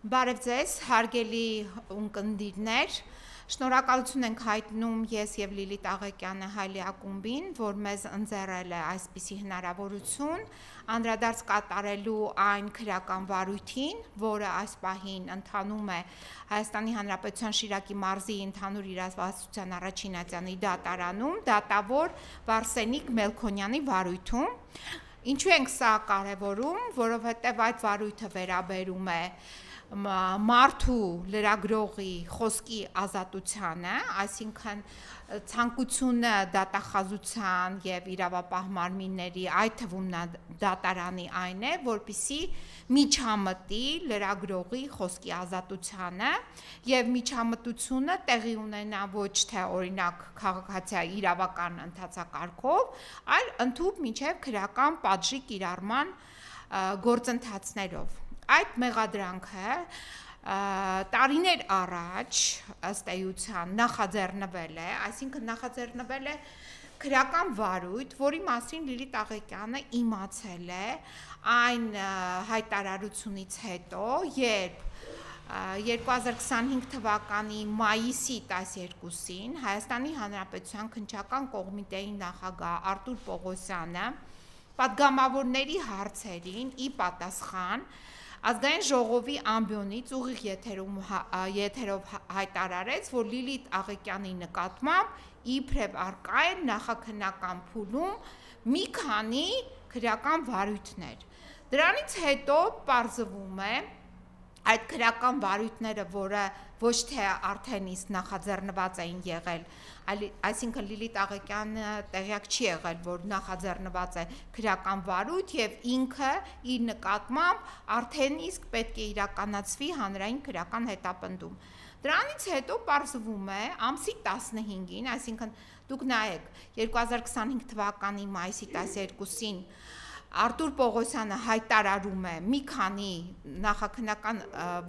Բարև ձեզ, հարգելի ունկնդիրներ, շնորհակալություն ենք հայտնում ես եւ Լիլիթ Աղեկյանը Հայլի ակումբին, որ մեզ ընձեռել է այսպիսի հնարավորություն անդրադարձ կատարելու այն քրեական վարույթին, որը այս պահին ընթանում է Հայաստանի Հանրապետության Շիրակի մարզի ընդհանուր իրավասության առաջին ատյանի դատարանում, դատավոր Վարսենիկ Մելքոնյանի վարույթում։ Ինչու ենք սա կարևորում, որովհետև այդ վարույթը վերաբերում է մարդու լրագրողի խոսքի ազատությանը, այսինքն ցանկությունը դատախազության եւ իրավապահ մարմինների, այդ թվում դատարանի այն է, որպիսի միջամտի լրագրողի խոսքի ազատությանը եւ միջամտությունը տեղի ունենա ոչ թե օրինակ քաղաքացիայի իրավական ընթացակարգով, այլ ընդհանուր մինչեւ քրեական պատժի կիրառման գործընթացներով։ Այդ մեղադրանքը տարիներ առաջ ըստ էության նախաձեռնվել է, այսինքն նախաձեռնվել է քրեական վարույթ, որի մասին Լիլիթ Աղեկյանը իմացել է այն հայտարարությունից հետո, երբ 2025 թվականի մայիսի 12-ին Հայաստանի Հանրապետության քննչական կոմիտեի նախագահ Արտուր Պողոսյանը պատգամավորների հարցերին ի պատասխան Ազգային ժողովի ամբիոնից ուղիղ եթերով հայտարարեց, որ Լիլիթ Աղեկյանի նկատմամբ իբրև արկա է նախաքննական փուլում մի քանի քրեական վարույթներ։ Դրանից հետո պարզվում է այդ քրեական վարույթները, որը ոչ թե արդեն իսկ նախաձեռնված էին եղել, այսինքն Լիլիթ Աղեկյանը տեղյակ չի եղել, որ նախաձեռնված է քրեական վարույթ եւ ինքը իր նկատմամբ արդեն իսկ պետք է իրականացվի հանրային քրեական հետապնդում։ Դրանից հետո պարզվում է ամսի 15-ին, այսինքն դուք նայեք 2025 թվականի մայիսի 12-ին Արտուր Պողոսյանը հայտարարում է մի քանի նախաքննական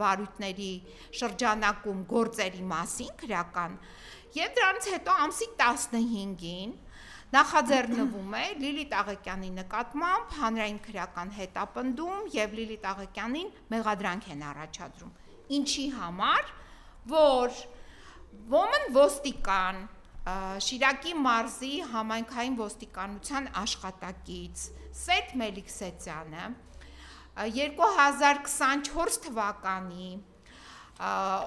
վարույթների շրջանակում գործերի մասին քրեական եւ դրանից հետո ամսի 15-ին նախաձեռնվում է Լիլիթ Աղեկյանի նկատմամբ հանրային քրեական հետապնդում եւ Լիլիթ Աղեկյանին մեղադրանք են առաջադրում։ Ինչի համար, որ ոմն ոստիկան Շիրակի մարզի համայնքային ոստիկանության աշխատակից Սեյթ Մելիքսեթյանը 2024 թվականի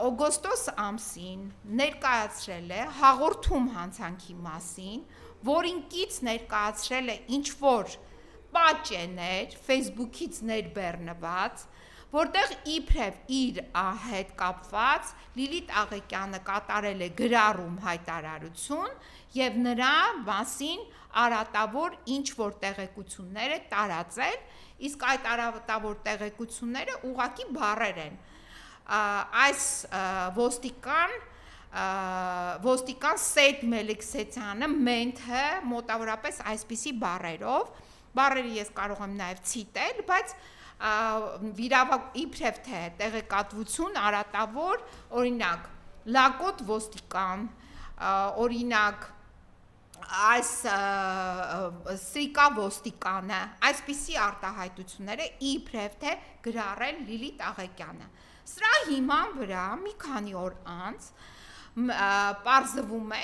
օգոստոս ամսին ներկայացրել է հաղորդում հանցանքի մասին, որին կից ներկայացրել է ինչ-որ պատճեններ Facebook-ից ներբեռնված, որտեղ իբրև իր հետ կապված Լիլիթ Աղեկյանը կատարել է գրառում հայտարարություն եւ նրա մասին արատավոր ինչ-որ տեղեկություններ է տարածել, իսկ այդ արատավոր տեղեկությունները ուղղակի բառեր են։ Այս ոստիկան Սեյթ Մելիքսեթյանը մենթը մոտավորապես այսպիսի բառերը ես կարող եմ նաև ցիտել, բայց իբրև թե տեղեկատվություն արատավոր, օրինակ լակոտ ոստիկան, օրինակ այս սրիկա ոստիկանը, այսպիսի արտահայտությունները իբրև թե գրառել Լիլիթ Աղեկյանը։ Սրա հիման վրա մի քանի օր անց պարզվում է,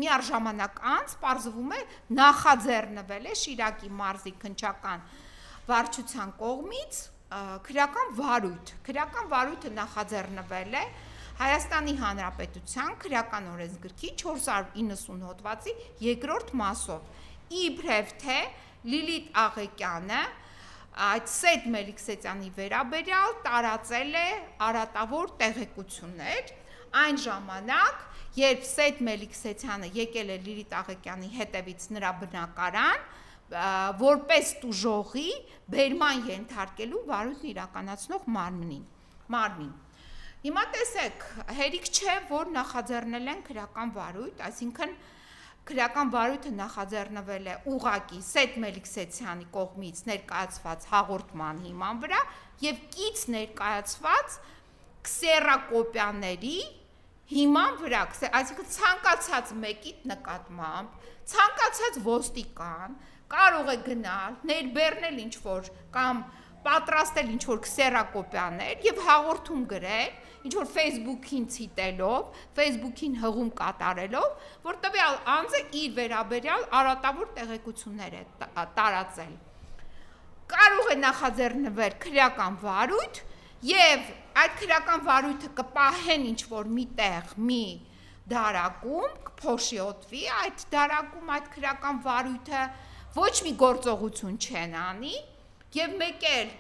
միառժամանակ անց պարզվում է նախաձեռնվել է Շիրակի մարզի քննչական վարչության կողմից քրեական վարույթը նախաձեռնվել է Հայաստանի Հանրապետության քրեական օրենսգրքի 490 հոդվածի երկրորդ մասով իբրև թե Լիլիթ Աղեկյանը այդ Սեյթ Մելիքսեթյանի վերաբերյալ տարածել է արատավոր տեղեկություններ այն ժամանակ, երբ Սեյթ Մելիքսեթյանը եկել է Լիլիթ Աղեկյանի հետևից նրա բնակարան, որպես տուժողի բերման ենթարկելու վարույթն իրականացնող մարմին։ Հիմա տեսեք, հերիք չէ, որ նախաձեռնել են քրեական վարույթ, այսինքն քրեական վարույթը նախաձեռնվել է ուղղակի Սեյթ Մելիքսեթյանի կողմից ներկայացված հաղորդման հիման վրա եւ կից ներկայացված քսերակոպիաների հիման վրա, այսինքն ցանկացած մեկի նկատմամբ, ցանկացած ոստիկան կարող է գնալ, ներբեռնել ինչ-որ կամ պատրաստել ինչ-որ քսերակոպիաներ եւ հաղորդում գրել, ինչ-որ Facebook-ին ցիտելով, Facebook-ին հղում կատարելով, որ տվյալ անձը իր վերաբերյալ արատավոր տեղեկություններ է տարածել։ Կարող է նախաձեռնվել քրեական վարույթ եւ այդ քրեական վարույթը կպահեն ինչ-որ մի տեղ, մի դարակում, կփոշիոտվի այդ դարակում այդ քրեական վարույթը ոչ մի գործողություն չեն անի եւ մեկ էլ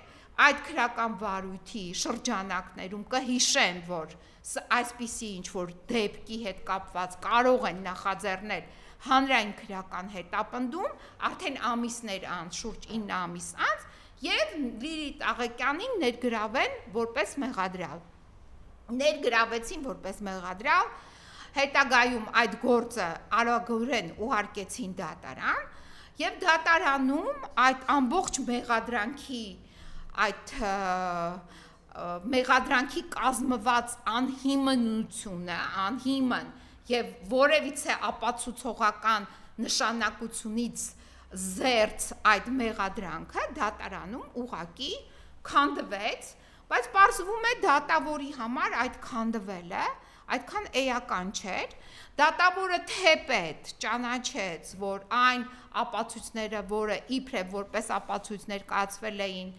այդ քրեական վարույթի շրջանակներում կհիշեն, որ այսպիսի ինչ-որ դեպքի հետ կապված կարող են նախաձեռնել հանրային քրեական հետապնդում, արդեն ամիսներ անց, շուրջ 9 ամիս անց, եւ Լիլիթ Աղեկյանին ներգրավեն որպես մեղադրյալ։ Ներգրավեցին որպես մեղադրյալ, հետագայում այդ գործը արագորեն ուղարկեցին դատարան, եւ դատարանում այդ ամբողջ մեղադրանքի այդ մեղադրանքի կազմված անհիմնությունը, անհիմն եւ որևիցե ապացուցողական նշանակությունից զերծ այդ մեղադրանքը դատարանում ուղակի քանդվեց, բայց պարզվում է դատավորի համար այդ քանդվելը այդքան էական չէր, դատավորը թեպետ ճանաչեց, որ այն ապացույցները, որը իբրև որպես ապացույցներ կայացվել էին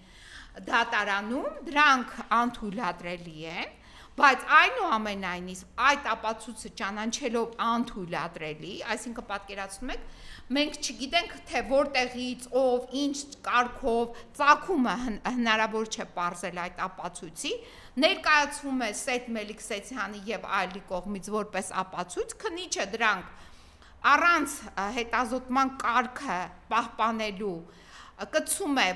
դատարանում, դրանք անթույլատրելի են, բայց այնուամենայնիվ այդ ապացույցը ճանաչելով անթույլատրելի, այսինքն պատկերացնում եք, մենք չգիտենք, թե որտեղից, ով, ինչ կարգով, ծագումը հնարավոր չէ պարզել այդ ապացույցի, ներկայացվում է Սեյեդ Մելիք-Սեյցյանի եւ այլի կողմից որպես ապացույց, քննիչը դրանք առանց հետազոտման կարգը պահպանելու կցում է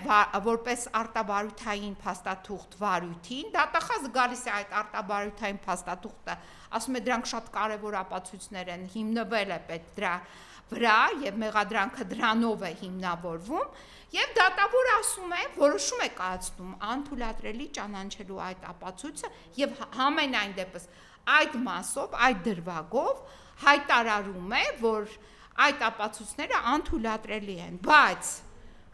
որպես արտաբարութային փաստաթուղթ վարույթին, դատախազը գալիս է այդ արտաբարութային փաստաթուղթը, ասում է դրանք շատ կարևոր ապացույցներ են, հիմնվել է պետք դրա վրա եւ մեղադրանքը դրանով է հիմնավորվում եւ դատավորը ասում է, որոշում է կայացնում անթույլատրելի ճանաչելու այդ ապացույցը եւ համենայն դեպս այդ մասով, այդ դրվագով հայտարարում է, որ այդ ապացույցները անթույլատրելի են, բայց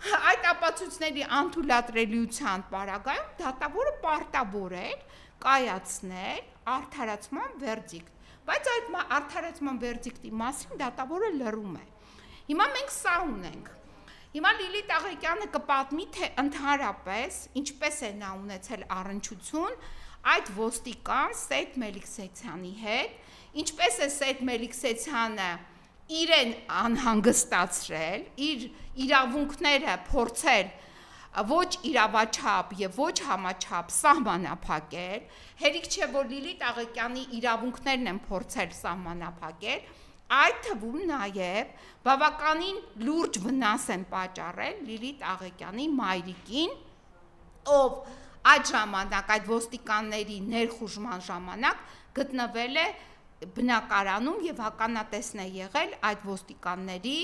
այդ ապացույցների անթույլատրելիության պարագայում դատավորը պարտավոր էր կայացնել արդարացման վերդիկտ, բայց այդ արդարացման վերդիկտի մասին դատավորը լռում է։ Հիմա մենք սա ունենք։ Հիմա Լիլիթ Աղեկյանը կպատմի, թե ընդհանրապես ինչպես է նա ունեցել առնչություն այդ ոստիկան Սեյեդ Մելիք-Սեյցյանի հետ, ինչպես է Սեյեդ Մելիք-Սեյցյանը իրեն անհանգստացրել, իր իրավունքները փորձել ոչ իրավաչափ եւ ոչ համաչափ սահմանափակել, հերիք չէ, որ Լիլիթ Աղեկյանի իրավունքներն են փորձել սահմանափակել, այդ թվում նաեւ բավականին լուրջ վնաս են պատճառել Լիլիթ Աղեկյանի մայրիկին, ով այդ ժամանակ, այդ ոստիկանների ներխուժման ժամանակ գտնվել է բնակարանում եւ ականատեսն է եղել այդ ոստիկանների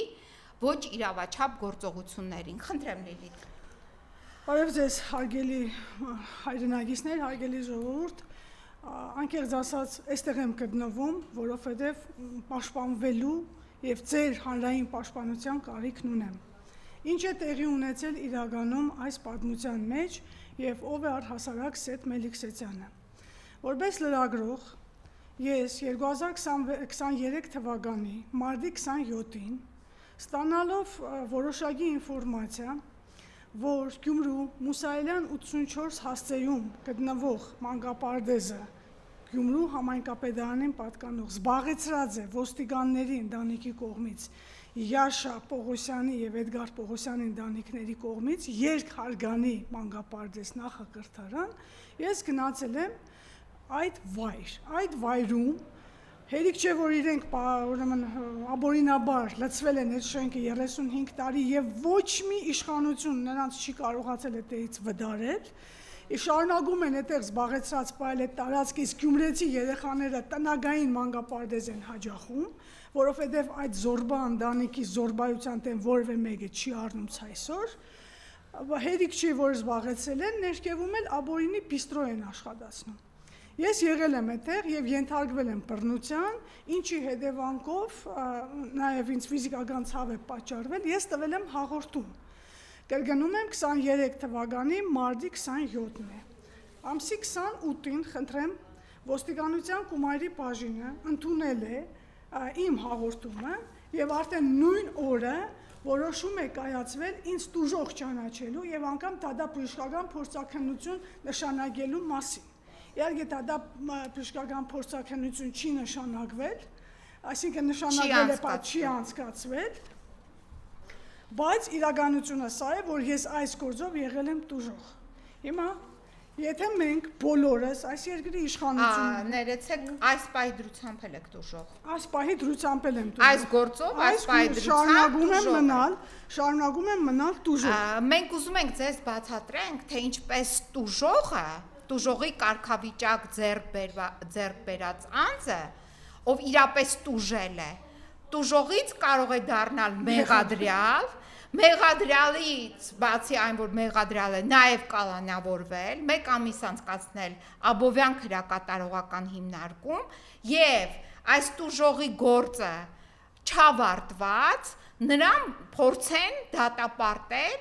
ոչ իրավաչափ գործողություններին։ Խնդրեմ Լիլիթ։ Բարև ձեզ, հարգելի հայրենակիցներ, հարգելի ժողովուրդ, անկեղծ ասած, այստեղ եմ գտնվում, որովհետև պաշտպանվելու եւ ձեր հանրային պաշտպանության կարիքն ունեմ։ Ինչ է տեղի ունեցել իրականում այս պատմության մեջ եւ ով է առհասարակ Սեյեդ Մելիք-Սեյցյանը։ Որպես լրագրող ես 2023 թվականի մարտի 27-ին ստանալով որոշակի ինֆորմացիա, որ Գյումրու Մուսայելյան 84 հասցեում գտնվող մանկապարտեզը Գյումրու համայնքապետարանին պատկանող զբաղեցրած է ոստիկանների ընտանիքի կողմից Յաշա Պողոսյանի եւ Էդգար Պողոսյանի ընտանիքների կողմից երկհարգանի մանկապարտեզ նախակրթարան, ես գնացել եմ այդ վայրում հերիք չէ, որ իրենք ապօրինաբար լցվել են այդ շենքը 35 տարի եւ ոչ մի իշխանություն նրանց չի կարողացել այդտեղից վդարել, շարունակում են այդտեղ զբաղեցրած պայել այդ տարածքը, իսկ գյումրեցի երեխաները տնագային մանկապարտեզ են հաճախում, որովհետեւ այդ զորբա ընտանիքի զորբայության դեմ որևէ մեկը չի առնում այսօր, հերիք չի, որ զբաղեցել են, ներքևում էլ ապօրինի բիստրո են աշխատացնում։ Ես եղել եմ այդտեղ եւ ենթարկվել եմ բռնության, ինչի հետևանքով նաեւ ինձ ֆիզիկական ցավ է պատճառվել, ես տվել եմ հաղորդում։ Կրկնում եմ 23 թվականի մարտի 27-ն է։ Ամսի 28-ին խնդրեմ ոստիկանության Կումայրի բաժինը ընդունել է իմ հաղորդումը եւ արդեն նույն օրը որոշում է կայացվել ինձ տուժող ճանաչելու եւ անգամ դատաբժշկական փորձաքննություն նշանակելու մասին։ Իհարկե դատաբժշկական փորձաքննություն չի նշանակվել, այսինքն նշանակվել է, բայց չի անցկացվել, բայց իրականությունը սա է, որ ես այս գործով եղել եմ տուժող։ Հիմա եթե մենք բոլորս այս երկրի իշխանությունը ներեցեք այս պահի դրությամբ էլ եք տուժող։ Այս պահի դրությամբ էլ եմ տուժող։ Այս գործով այս պահի դրությամբ շարունակում եմ մնալ տուժող։ Մենք ուզում ենք ձեզ բացատրենք, թե ինչպես տուժողի կարգավիճակ ձեռք բերած անձը, ով իրապես տուժել է, տուժողից կարող է դառնալ մեղադրյալ, մեղադրյալից բացի այն, որ մեղադրյալը նաև կալանավորվել, 1 ամիս անցկացնել Աբովյան քրեակատարողական հիմնարկում եւ այս տուժողի գործը չավարտված, նրան փորձեն դատապարտել,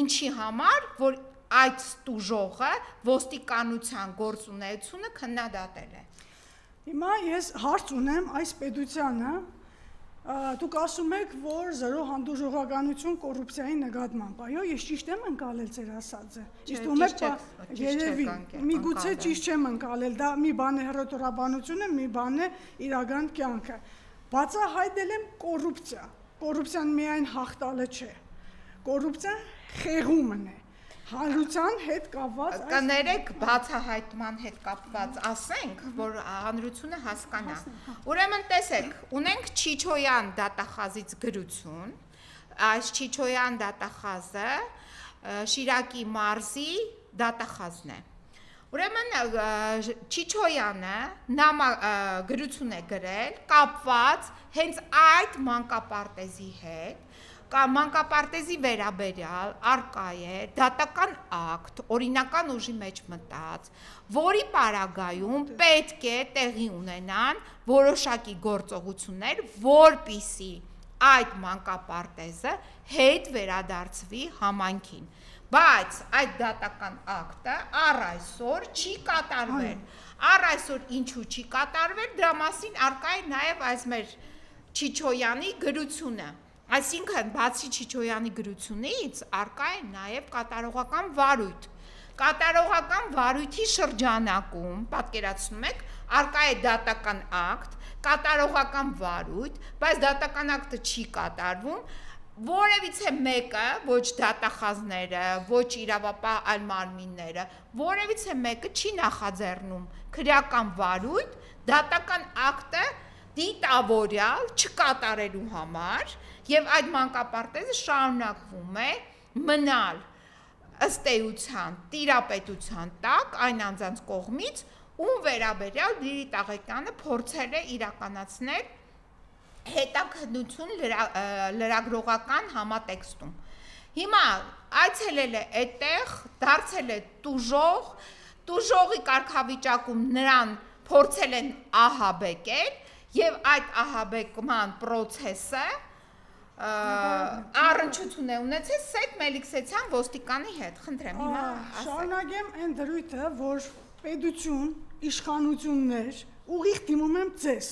ինչի համար, որ այդ տուժողը ոստիկանության գործունեությունը քննադատել է։ Հիմա ես հարց ունեմ այս պետությանը, դուք ասում եք, որ զրո հանդուրժողականություն կոռուպցիայի նկատմամբ, այո, ես ճիշտ եմ ընկալել ձեր ասածը։ Երևի, միգուցե ճիշտ չեմ ընկալել, դա մի բան է հռետորաբանությունը, մի բան է իրական կյանքը։ Բացահայտել եմ կոռուպցիա։ Կոռուպցիան միայն հաղթալը չէ։ Կոռուպցիան խեղումն է։ Հանրության հետ կապված կներեք բացահայտման հետ կապված ասենք, որ հանրությունը հասկանա։ Ուրեմն տեսեք, ունենք Չիչոյան դատախազից գրություն, այս Չիչոյան դատախազը Շիրակի մարզի դատախազն է։ Ուրեմն Չիչոյանը գրություն է գրել կապված հենց այդ մանկապարտեզի հետ, մանկապարտեզի վերաբերյալ արկա է դատական ակտ, օրինական ուժի մեջ մտած, որի պարագայում պետք է տեղի ունենան որոշակի գործողություններ, որպիսի այդ մանկապարտեզը հետ վերադարձվի համայնքին։ Բայց այդ դատական ակտը առ այսօր չի կատարվել։ Առ այսօր ինչու չի կատարվել, դրա մասին արկա է նաև այս մեր Չիչոյանի գրությունը։ Այսինքն, բացի Չիչոյանի գրությունից, արկա է նաև կատարողական վարույթ։ Կատարողական վարույթի շրջանակում, պատկերացնում եք, արկա է դատական ակտ, կատարողական վարույթ, բայց դատական ակտը չի կատարվում, որևիցե մեկը, ոչ դատախազները, ոչ իրավապահ այլ մարմինները, որևիցե մեկը չի նախաձեռնում քրեական վարույթ, դատական ակտը դիտավորյալ չկատարելու համար եւ այդ մանկապարտեզը շարունակվում է մնալ ըստ էության տիրապետության տակ այն անձանց կողմից, ում վերաբերյալ Լիլի Տաղեկյանը փորձել է իրականացնել հետաքննություն լրագրողական համատեքստում։ Հիմա այցելել է այդտեղ, դարձել է տուժողի կարգավիճակում նրան փորձել են ահաբեկել եւ այդ ահաբեկման process-ը առնչություն է ունեցել Սեյդ Մելիքսեցյան ոստիկանի հետ։ Խնդրեմ, հիմա շարունակեմ այն դրույթը, որ պետություն, իշխանություններ ուղիղ դիմում եմ ձեզ,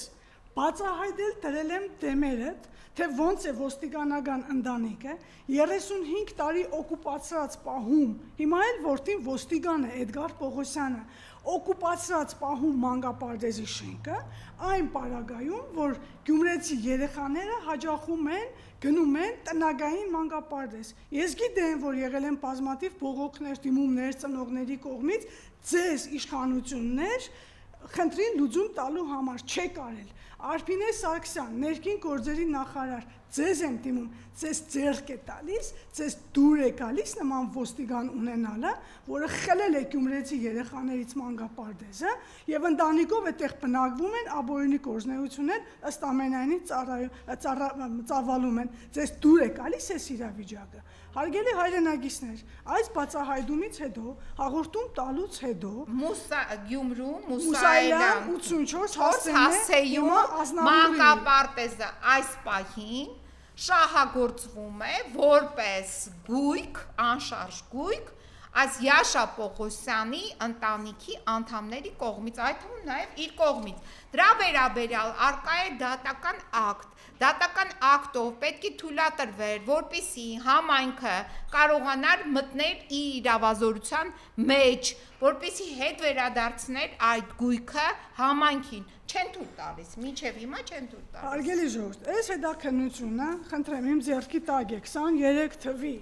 բացահայտել տրել եմ դեմերդ, թե ոնց է ոստիկանական ընտանիքը 35 տարի օկուպացրած պահում, հիմա էլ որդին ոստիկան է Էդգար Պողոսյանը, օկուպացրած պահում մանկապարտեզի շենքը, այն պարագայում, որ գյումրեցի երեխաները հաճախում են, գնում են տնագային մանկապարտեզ։ Ես գիտեմ, որ եղել են բազմաթիվ բողոքներ, դիմումներ ծնողների կողմից, ձեզ իշխանություններ խնդրին լուծում տալու համար չեք արել։ Արփինե Սարգսյան, ներքին գործերի նախարար, ձեզ եմ դիմում, ձեզ ձեռք է տալիս, ձեզ դուր է գալիս նման ոստիկան ունենալը, որը խլել է գյումրեցի երեխաներից մանկապարտեզը եւ ընտանիքով այդտեղ բնակվում են, աբորինի գործնեություններ ըստ ամենայնի ծավալում են, ձեզ դուր է գալիս այս իրավիճակը։ Հարգելի հայրենագիտներ, այս բացահայտումից հետո, հաղորդում տալուց հետո Գյումրու Մուսայելյան 84 հասցեյում մանկապարտեզը այս պահին շահագործվում է որպես գույք, անշարժ գույք այս Յաշա Պողոսյանի ընտանիքի անդամների կողմից, այդ թվում նաև իր կողմից։ Դրա վերաբերյալ արկա է դատական ակտ։ Դատական ակտով պետք է թույլատրվեր, որպեսզի համայնքը կարողանար մտնել իր իրավազորության մեջ, որպեսզի հետ վերադարձներ այդ գույքը համայնքին։ Չեն թույլ տալիս, մինչև հիմա չեն թույլ տալիս։ Հարգելի ժողովուրդ, այս հետաքննությունը, խնդրեմ իմ ձեռքի տակ է 23 թվի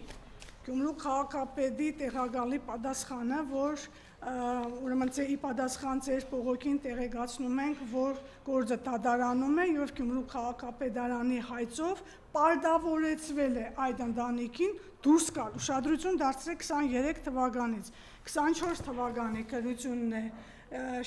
Գյումրու քաղաքապետի տեղակալի պատասխանը, որ ուրեմն ի պատասխան ձեր բողոքին տեղեկացնում ենք, որ գործը դադարանում է եւ Գյումրու քաղաքապետարանի հայցով պարտավորեցվել է այդ ընտանիքին դուրս գալ։ Ուշադրություն դարձրեք 23 թվականից, 24 թվականի քննությունն է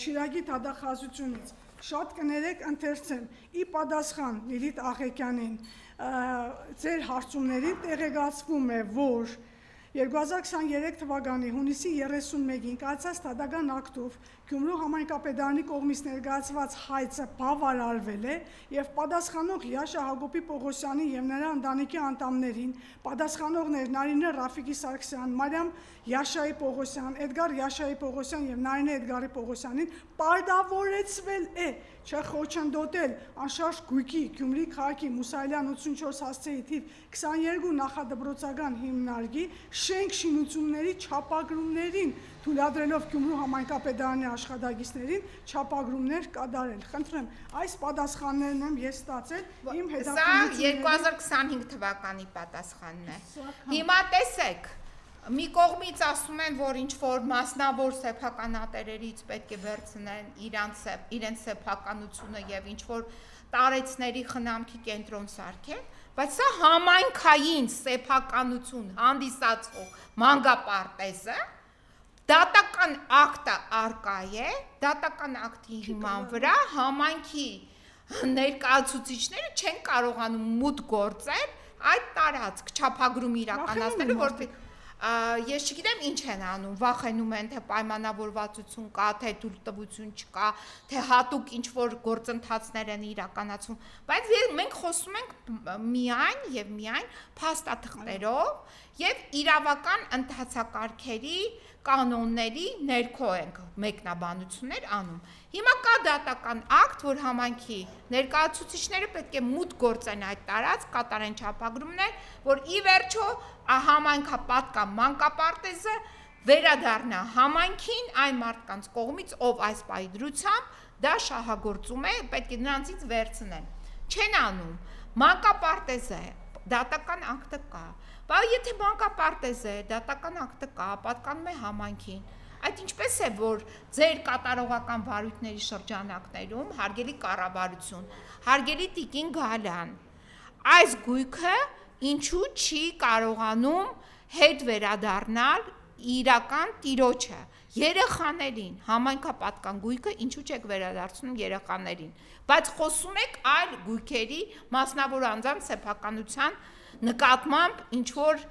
Շիրակի դատախազությունից։ Շատ կներեք ընթերցեմ, ի պատասխան Լիլիթ Աղեկյանին ձեր հարցումներին տեղեկացվում է, որ 2023 թվականի հունիսի 31-ին կայացած դատական ակտով Գյումրու համայնքապետարանի կողմից ներկայացված հայցը բավարարվել է եւ պատասխանող Յաշա Հակոբի Պողոսյանի եւ նրա ընտանիքի անդամներին, պատասխանողներ Նարինե Ռաֆիկի Սարգսյան, Մարիամ Յաշայի Պողոսյան, Էդգար Յաշայի Պողոսյան եւ Նարինե Էդգարի Պողոսյանին պարտավորեցվել է չխոչընդոտել անշարժ գույքի Գյումրի քաղաքի Մուսայելյան 84 հասցեի թիվ 22 նախադպրոցական հիմնարկի շենք շինությունների չափագրումներին թույլատրելով Գյումրու համայնքապետարանի աշխատակիցներին չափագրումներ կատարել։ Խնդրեմ, այս պատասխաններն եմ ես ստացել իմ հետաքննությունների։ Սա 2025 թվականի պատասխանն է։ Հիմա տեսեք, մի կողմից ասում են, որ ինչ-որ մասնավոր սեփականատերերից պետք է վերցնեն իրենց սեփականությունը եւ ինչ-որ տարեցների խնամքի կենտրոն սարքեն, բայց սա համայնքային սեփականություն հանդիսացող մանկապարտեզը դատական ակտը արկա է, դատական ակտի հիման վրա համայնքի ներկայացուցիչները չեն կարողանում մուտք գործել այդ տարածք չափագրում իրականացնելու, որպեսզի ես չգիտեմ ինչ են անում, վախենում են, թե պայմանավորվածություն կա, թե թույլտվություն չկա, թե հատուկ ինչ-որ գործընթացներ են իրականացում, բայց մենք խոսում ենք միայն եւ միայն փաստաթղթերով եւ իրավական ընթացակարգերի կանոնների ներքո ենք մեկնաբանություններ անում։ Հիմա կա դատական ակտ, որ համայնքի ներկայացուցիչները պետք է մուտք գործեն այդ տարածք, կատարեն չափագրումներ, որ ի վերջո համայնքապատկա մանկապարտեզը վերադառնա համայնքին այն մարդկանց կողմից, ով այս պայդրությամբ դա շահագործում է, պետք է նրանցից վերցնեն։ Չեն անում, մանկապարտեզը դատական ակտը կա, բայց եթե մանկապարտեզ է, դատական ակտը կա, պատկանում է համայնքին, այդ ինչպես է, որ ձեր կատարողական վարույթների շրջանակներում, հարգելի կառավարություն, հարգելի տիկին Գալյան, այս գույքը ինչու չի կարողանում հետ վերադառնալ իրական տիրոջը, երեխաներին, համայնքապատկան գույքը ինչու չեք վերադարձնում երեխաներին, բայց խոսում եք այլ գույքերի մասնավոր անձանց սեփականության նկատմամբ ինչ-որ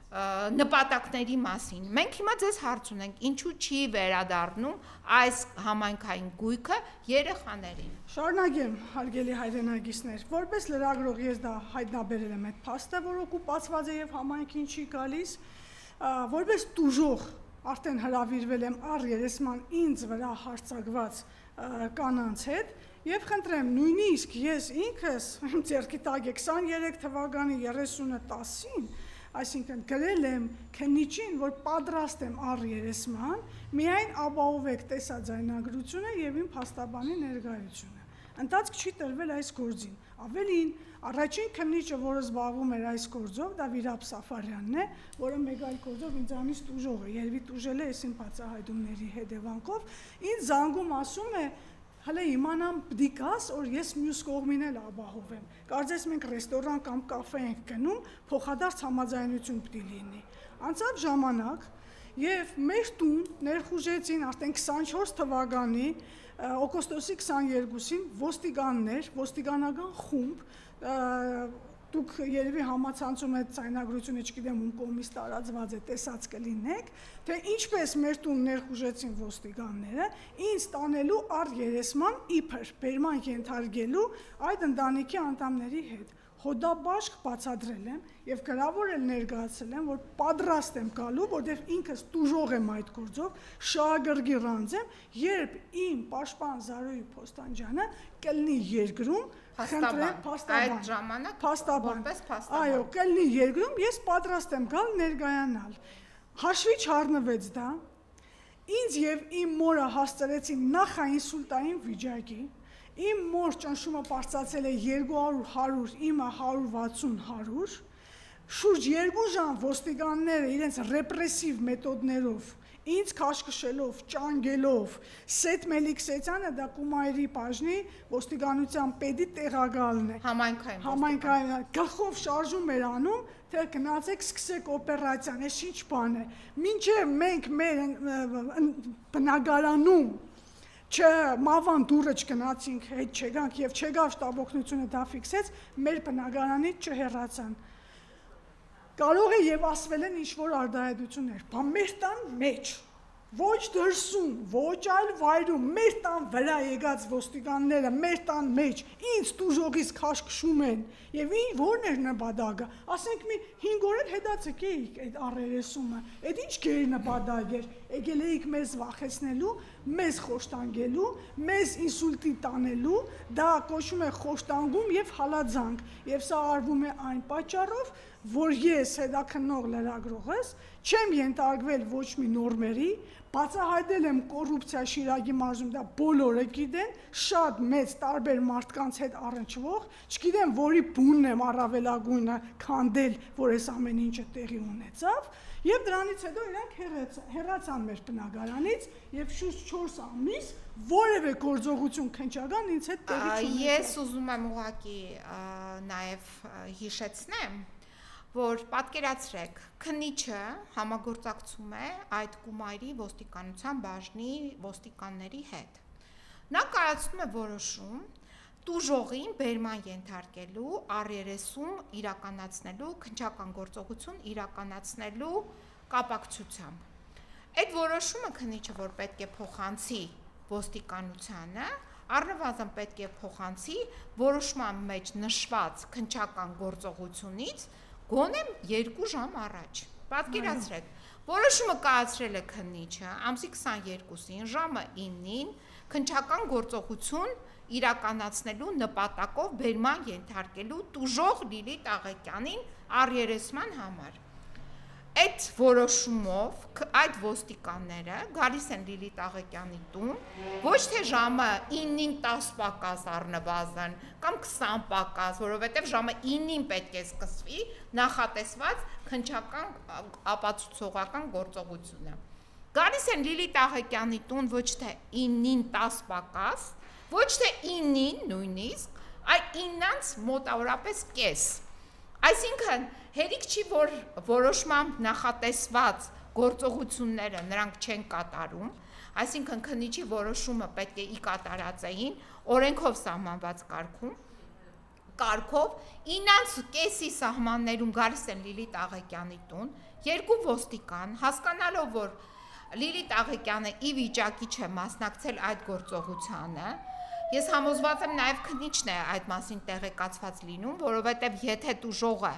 նպատակների մասին։ Մենք հիմա ձեզ հարց ունենք, ինչու չի վերադառնում այս համայնքային գույքը երեխաներին։ Շարունակեմ, հարգելի հայրենագիտներ, որպես լրագրող ես դա հայտնաբերել եմ այդ փաստը, որ օկուպացված է եւ համայնքին չի գալիս, որպես տուժող արդեն հրավիրվել եմ առերեսման ինձ վրա հարձակված կանանց հետ եւ խնդրեմ նույնիսկ ես ինքս իմ ձեռքի տակ է 23 թվականի 30-10-ին, այսինքն գրել եմ քննիչին, որ պատրաստ եմ առերեսման, միայն ապահովեք տեսաձայնագրությունը եւ իմ փաստաբանի ներկայությունը։ Ընթացք չի տրվել այս գործին։ Ավելին, առաջին քննիչը, որը զբաղվում էր այս գործով, դա Վիրապ Սաֆարյանն է, որը մեկ այլ գործով ինձանից տուժող է, երևի տուժել է այսին բացահայտումների հետևանքով, ինձ զանգում ասում է, հələ իմանամ բդիկաս, որ ես մյուս կողմին էլ ապահովեմ։ Կարծես մենք ռեստորան կամ կաֆե ենք գնում, փոխադարձ համաձայնություն պիտի լինի։ Անցավ ժամանակ եւ մեր տուն ներխուժեցին արդեն 24 թվականի օգոստոսի 22-ին ոստիկաններ, ոստիկանական խումբ դուք երևի համացանցում այդ ցայնագրությունը, չգիտեմ, ում կողմից տարածված է, տեսած կլինեք, թե ինչպես մեր տուն ներխուժեցին ոստիկանները, ինձ տանելու առերեսման իբր բերման ենթարկելու այդ ընտանիքի անդամների հետ։ Հոդաբաշխ բացատրել եմ եւ գրավոր էլ ներկայացրել եմ, որ պատրաստ եմ գալու, որտեղ ինքս տուժող եմ այդ գործով, շահագրգիռ անձեմ, երբ իմ պաշտպան Զարուհի Փոստանջյանը կլինի երկրում, այդ ժամանակ որպես փաստաբան։ Այո, կլինի երկրում, ես պատրաստ եմ գալ ներկայանալ։ Հաշվի չառնվեց դա։ Ինձ եւ իմ մորը հասցրեցին նախաինսուլտային վիճակի։ Իմ մոր ճնշումը բարձրացել է 200-100, իմը 160-100, շուրջ 2 ժամ ոստիկանները իրենց ռեպրեսիվ մեթոդներով, ինձ քաշքշելով, ճանգելով, Սեթ Մելիքսեյանը դա Կումայրի բաժնի ոստիկանության պետի տեղակալն է։ Համայնքային գլխով շարժում էր անում, թե գնացեք սկսեք օպերացիան, այս ինչ բան է։ Մինչև մենք մեր բնակարանում մավան դուրը չգնացինք, հետ չեգանք և չեգավ շտաբօգնությունը դա ֆիքսեց, մեր բնակարանից չհեռացան։ Կարող է և ասվել են ինչ-որ արտահայտություններ, բա մեր տան մեջ, ոչ դրսում, ոչ այլ վայրում, մեր տան վրա եկած ոստիկանները, մեր տան մեջ, ինձ տուժողից քաշքշում են, և որն էր նպատակը, ասենք մի 5 օր էլ հետացեք էիք այդ առերեսումը, այդ ինչ գերի նպատակ էր, եկել էիք մեզ վախեցնելու, մեզ խոշտանգելու, մեզ ինսուլտի տանելու, դա կոչվում է խոշտանգում և հալածանք, և սա արվում է այն պատճառով, որ ես հետաքննող լրագրողս չեմ ենթարկվել ոչ մի նորմերի, բացահայտել եմ կոռուպցիա Շիրակի մարզում, դա բոլորը գիտեն, շատ մեծ տարբեր մարդկանց հետ առնչվող, չգիտեմ որի բունն եմ առավելագույնը քանդել, որ այս ամեն ինչը տեղի ունեցավ, և դրանից հետո իրանք հեռացան մեր բնակարանից և շուրջ 4 ամիս որևէ գործողություն քննչական ինձ հետ տեղի չունեցավ։ Ես ուզում եմ ուղղակի նաև հիշեցնեմ, որ պատկերացրեք, քննիչը համագործակցում է այդ Կումայրի ոստիկանության բաժնի ոստիկանների հետ։ Նա կայացնում է որոշում տուժողին բերման ենթարկելու, առերեսում իրականացնելու, քննչական գործողություն իրականացնելու կապակցությամբ։ Այդ որոշումը քննիչը, որ պետք է փոխանցի ոստիկանությանը, առնվազն պետք է փոխանցի որոշման մեջ նշված քննչական գործողությունից գոնե 2 ժամ առաջ։ Պատկերացրեք, որոշումը կայացրել է քննիչը ամսի 22-ին ժամը 9-ին քննչական գործողություն իրականացնելու նպատակով բերման ենթարկելու տուժող Լիլիթ Աղեկյանին առերեսման համար։ Այդ որոշումով այդ ոստիկանները գալիս են Լիլիթ Աղեկյանի տուն, ոչ թե ժամը 9-ին 10 պակաս առնվազն կամ 20 պակաս, որովհետև ժամը 9-ին պետք է սկսվի նախատեսված քննչական ապացուցողական գործողությունը։ Գալիս են Լիլիթ Աղեկյանի տուն ոչ թե 9-ին 10 պակաս, ոչ թե 9-ին նույնիսկ, այլ 9-ից մոտավորապես կես։ Այսինքն հերիք չի, որ որոշմամբ նախատեսված գործողությունները նրանք չեն կատարում, այսինքն քննիչի որոշումը պետք է ի կատարածեին օրենքով սահմանված կարգով 9:30 սահմաններում գալիս են Լիլիթ Աղեկյանի տուն, 2 ոստիկան, հասկանալով, որ Լիլիթ Աղեկյանը ի վիճակի չէ մասնակցել այդ գործողությանը, ես համոզված եմ նաև քննիչն է այդ մասին տեղեկացված լինում, որովհետև եթե տուժողը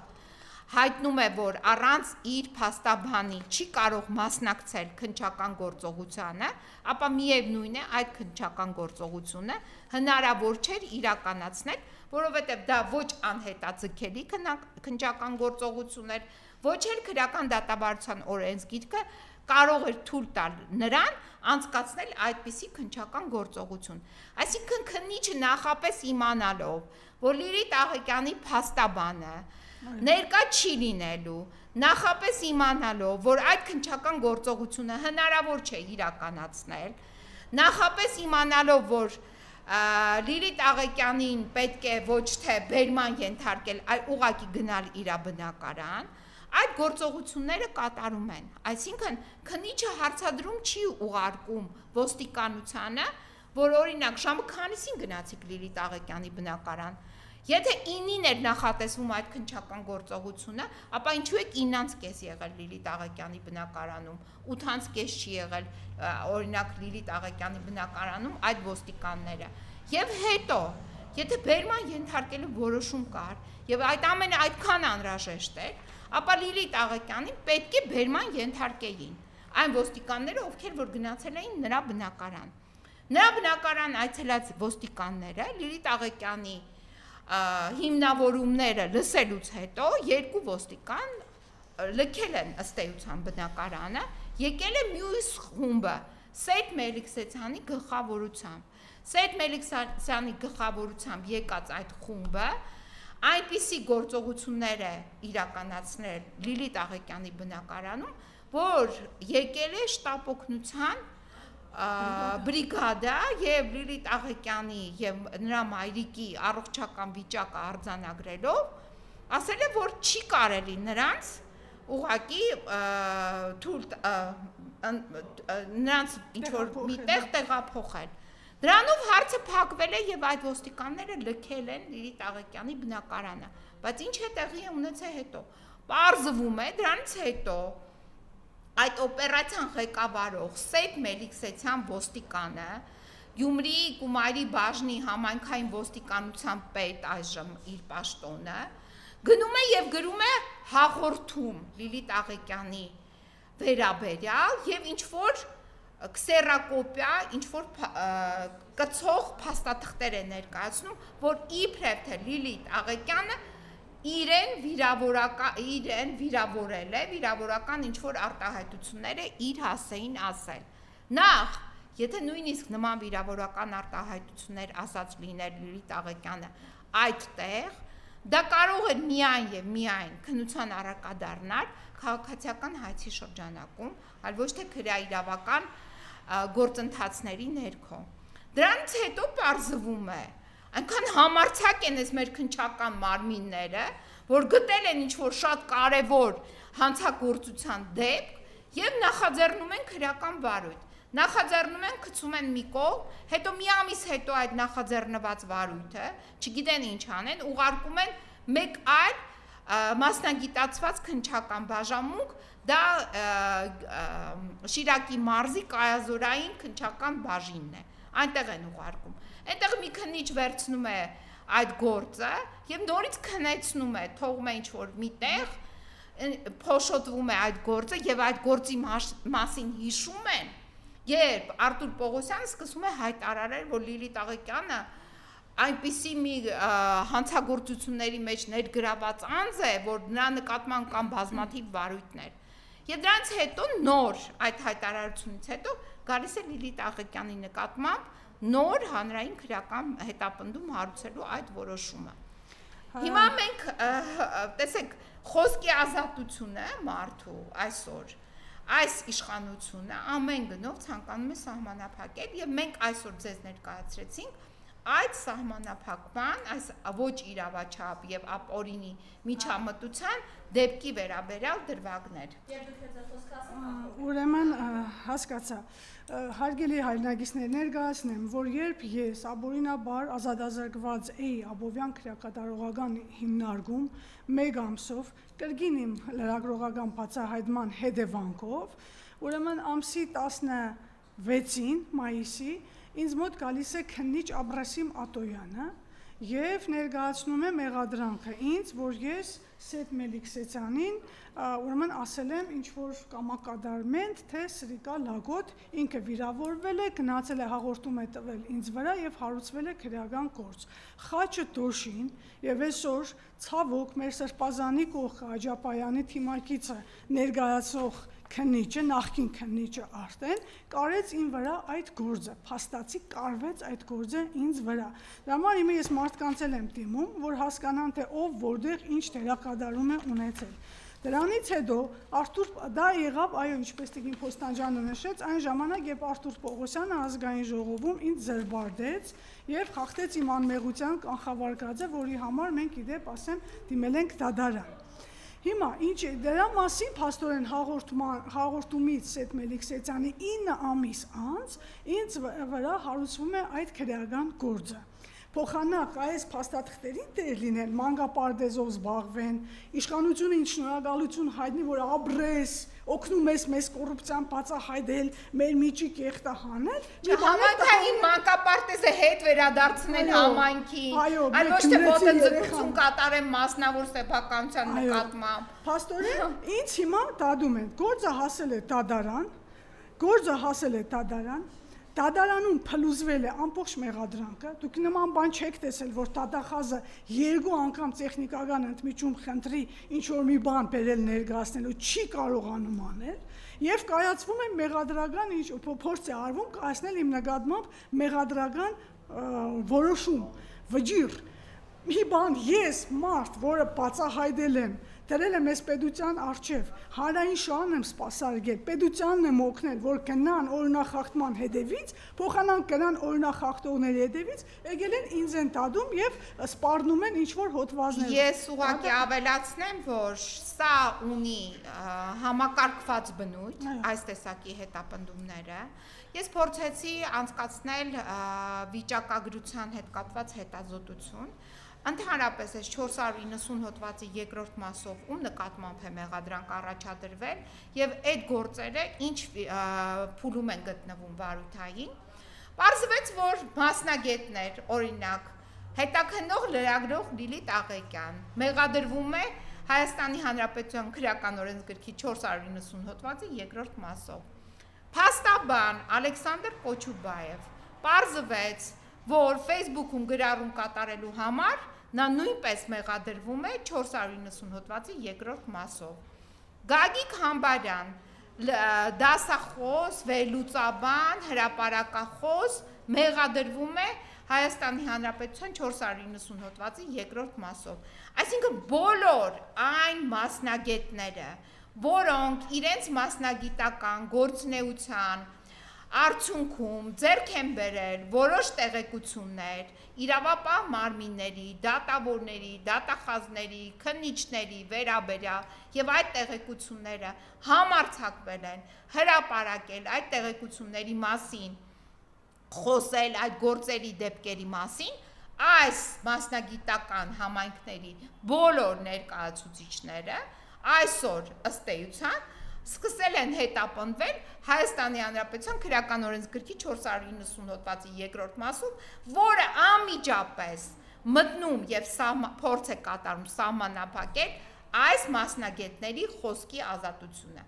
հայտնում է, որ առանց իր փաստաբանի չի կարող մասնակցել քննչական գործողությանը, ապա միևնույն է այդ քննչական գործողությունը հնարավոր չէր իրականացնել, որովհետև դա ոչ անհետաձգելի քննչական գործողություն էր, ոչ էլ քրեական դատավարության օրենսգիրքը կարող էր թույլ տալ նրան անցկացնել այդպիսի քննչական գործողություն։ Այսինքն քննիչը նախապես իմանալով, որ Լիլիթ Աղեկյանի փաստաբանը ներկա չի լինելու, նախապես իմանալով, որ այդ քննչական գործողությունը հնարավոր չէ իրականացնել, նախապես իմանալով, որ Լիլիթ Աղեկյանին պետք է ոչ թե բերման ենթարկել, այլ ուղղակի գնալ իր բնակարան, այդ գործողությունները կատարում են։ Այսինքն քննիչը հարցադրում չի ուղարկում ոստիկանությանը, որ օրինակ ժամը քանիսին գնացիք Լիլիթ Աղեկյանի բնակարան, Եթե 9-ին էր նախատեսվում այդ քննչական գործողությունը, ապա ինչու է 9-ից կես եղել Լիլիթ Աղեկյանի բնակարանում, 8-ից կես չի եղել օրինակ Լիլիթ Աղեկյանի բնակարանում այդ ոստիկանները։ Եվ հետո, եթե բերման ենթարկելու որոշում կար, եւ այդ ամենը այդքան անհրաժեշտ էր, ապա Լիլիթ Աղեկյանին պետք է բերման ենթարկեին այն ոստիկանները, ովքեր որ գնացել էին նրա բնակարան։ Նրա բնակարան այցելած ոստիկանները Լիլիթ Աղեկյանի հիմնավորումները լսելուց հետո երկու ոստիկան լքել են ըստ էության բնակարանը, եկել է մյուս խումբը Սեյդ Մելիքսեյանի գլխավորությամբ։ Սեյդ Մելիքսեյանի գլխավորությամբ եկած այդ խումբը այնպիսի գործողություններ է իրականացնել Լիլիթ Աղեկյանի բնակարանում, որ եկել է շտապօգնության բրիգադա եւ Լիլիթ Աղեկյանի եւ նրա մայրիկի առողջական վիճակը արձանագրելով ասել է, որ չի կարելի նրանց ուղղակի նրանց ինչ-որ միտեղ տեղափոխել։ Դրանով հարցը փակվել է եւ այդ ոստիկանները լքել են Լիլիթ Աղեկյանի բնակարանը։ Բայց ինչ է տեղի ունեցել հետո։ Պարզվում է դրանից հետո այդ օպերացիան ղեկավարող Սեյդ Մելիքսեյան ոստիկանը, Գյումրիի Կումայրի բաժնի համայնքային ոստիկանության պետ այժմ իր պաշտոնը, գնում է եւ գրում է հաղորդում Լիլիթ Աղեկյանի վերաբերյալ եւ ինչ որ քսերակոպիա, ինչ որ կցող փաստաթղթեր է ներկայացնում, որ իբրև թե Լիլիթ Աղեկյանը իրեն վիրավորել է, վիրավորական ինչ-որ արտահայտություններ է իր հասեին ասել։ Նախ, եթե նույնիսկ նման վիրավորական արտահայտություններ ասած լիներ Լիլիթ Աղեկյանը այդտեղ, դա կարող էր միայն եւ միայն քննության առարկա դառնալ քաղաքացիական հայցի շրջանակում, այլ ոչ թե քրեաիրավական գործընթացների ներքո։ Դրանից հետո պարզվում է, այնքան համարձակ են այս մեր քննչական մարմինները, որ գտել են ինչ-որ շատ կարևոր հանցագործության դեպք եւ նախաձեռնում են քրեական վարույթ։ Նախաձեռնում են, գցում են մի կողմ, հետո մի ամիս հետո այդ նախաձեռնված վարույթը, չգիտեն ինչ անեն, ուղարկում են մեկ այլ մասնագիտացված քննչական բաժանմունք, դա Շիրակի մարզի կայազորային քննչական բաժինն է, այնտեղ են ուղարկում։ Այնտեղ մի քննիչ վերցնում է այդ գործը եւ նորից քնեցնում է, թողում է ինչ-որ միտեղ, փոշոտվում է այդ գործը եւ այդ գործի մասին հիշում են, երբ Արտուր Պողոսյանը սկսում է հայտարարել, որ Լիլիթ Աղեկյանը այնպիսի մի հանցագործությունների մեջ ներգրաված անձ է, որ նրա նկատմամբ կան բազմաթիվ վարույթներ։ Եվ դրանից հետո նոր այդ հայտարարությունից հետո գալիս է Լիլիթ Աղեկյանի նկատմամբ նոր հանրային քրեական հետապնդում հարուցելու այդ որոշումը։ Հիմա մենք տեսեք, խոսքի ազատությունը մարդու այսօր այս իշխանությունը ամեն գնով ցանկանում է սահմանափակել եւ մենք այսօր ձեզ ներկայացրեցինք այդ սահմանափակման, այս ոչ իրավաչափ եւ ապօրինի միջամտության դեպքի վերաբերյալ դրվագներ։ Ուրեմն հասկացա, հարգելի հայրենակիցներ, ներկայացնեմ, որ երբ ես ապօրինաբար ազատազրկված էի Աբովյան քրեակատարողական հիմնարկում մեկ ամսով կրկին իմ լրագրողական բացահայտման հետևանքով, ուրեմն ամսի 16-ին մայիսի ինձ մոտ գալիս է քննիչ Աբրասիմ Ատոյանը եւ ներկայացնում է մեղադրանքը ինձ, որ ես Սեյդ Մելիքսեյանին ուրեմն ասել եմ ինչ որ կամակադարմենտ, թե Սրիկա Լագոտ ինքը վիրավորվել է, գնացել է հաղորդում է տվել ինձ վրա եւ հարուցվել է քրեական գործ։ Խաչը դոշին եւ այսօր ցավոք մեր սրբազանի կողքը Աջապայանի թիմակիցը ներկայացող քննիչը, նախկին քննիչը արդեն կարեց ին վրա այդ գործը, փաստացի կարվեց այդ գործը ինձ վրա։ Դրա համար հիմա ես մարդկանց եմ դիմում, որ հասկանան թե ով որտեղ ինչ դերակատարում է ունեցել։ Դրանից հետո դա եղավ, այո, ինչպես Տիկին Փոստանջյանը նշեց, այն ժամանակ, երբ Արտուր Պողոսյանը ազգային ժողովում ինձ զրբարդեց եւ խախտեց իմ անմեղության կանխավարկածը, որի համար մենք իդեպ ասեմ դիմել ենք դատարան։ Հիմա ինչ է դրա մասին փաստորեն հաղորդումից Սեյդ Մելիքսեյանի 9 ամիս անց ինձ վրա հարուցվում է այդ քրեական գործը։ փոխանակ այս փաստաթղթերին տեր լինեն, մանկապարտեզով զբաղվեն, իշխանությունը ինչ շնորհակալություն հայտնի, որ ապրես, օգնում ես մեզ կոռուպցիան բացահայտել, մեր միջի կեղտը հանել։ Համայնքային մանկապարտեզը հետ վերադարձնել համայնքին, այլ ոչ թե ոտնձգություն կատարեն մասնավոր սեփականության նկատմամբ։ Փաստորեն, ինձ հիմա դադում են, գործը հասել է դադարան, դադարանում փլուզվել է ամբողջ մեղադրանքը, դուք նման բան չեք տեսել, որ դատախազը 2 անգամ տեխնիկական ընդմիջում խնդրի ինչ-որ մի բան բերել ներկայացնելու չի կարողանում անել, եւ կայացվում է մեղադրական փորձ է արվում կայացնել իմ նկատմամբ մեղադրական որոշում, վճիռ, մի բան ես մարդ, որը բացահայտել եմ, դրել եմ ես պետության առջև, հանրային շահն եմ սպասարկել, պետությանն եմ օգնել, որ գնան օրինախախտման հետևից, փոխանակ գնան օրինախախտողների հետևից, եկել են ինձ են դադում եւ սպառնում են ինչ-որ հոդվածներ։ Ես ուղղակի ավելացնեմ, որ սա ունի համակարգված բնույթ, այս տեսակի հետապնդումները։ Ես փորձեցի անցկացնել վիճակագրության հետ կապված հետազոտություն, Ընդհանրապես այս 490 հոդվածի երկրորդ մասով ում նկատմամբ է մեղադրանք առաջադրվել եւ այդ գործերը ինչ փուլում են գտնվում վարույթային, պարզվեց, որ մասնագետներ, օրինակ, հետաքննող լրագրող Լիլիթ Աղեկյան մեղադրվում է Հայաստանի Հանրապետության քրեական օրենսգրքի 490 հոդվածի երկրորդ մասով։ Փաստաբան Ալեքսանդր Կոչուբաև պարզվեց, որ Facebook-ում գրառում կատարելու համար նա նույնպես մեղադրվում է 490 հոդվածի երկրորդ մասով։ Գագիկ Համբարյան, դասախոս, վերլուծաբան, հրապարակախոս մեղադրվում է Հայաստանի Հանրապետության 490 հոդվածի երկրորդ մասով։ Այսինքն բոլոր այն մասնագետները, որոնք իրենց մասնագիտական գործունեության արդյունքում ձեռք են բերել որոշ տեղեկություններ իրավապահ մարմինների, դատավորների, դատախազների, քննիչների վերաբերյալ եւ այդ տեղեկությունները համարձակվել են հրապարակել այդ տեղեկությունների մասին, խոսել այդ գործերի դեպքերի մասին, այս մասնագիտական համայնքների բոլոր ներկայացուցիչները այսօր ըստ էության սկսել են հետապնդվել Հայաստանի Հանրապետության քրեական օրենսգրքի 490 հոդվածի երկրորդ մասում, որը անմիջապես մտնում եւ փորձ է կատարում սահմանափակել այս մասնագետների խոսքի ազատությունը։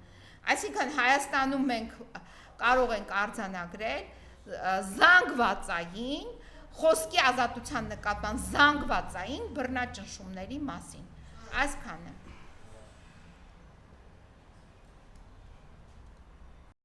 Այսինքն Հայաստանում մենք կարող ենք արձանագրել զանգվածային խոսքի ազատության նկատմամբ զանգվածային բռնաճնշումների մասին։ Այսքանը։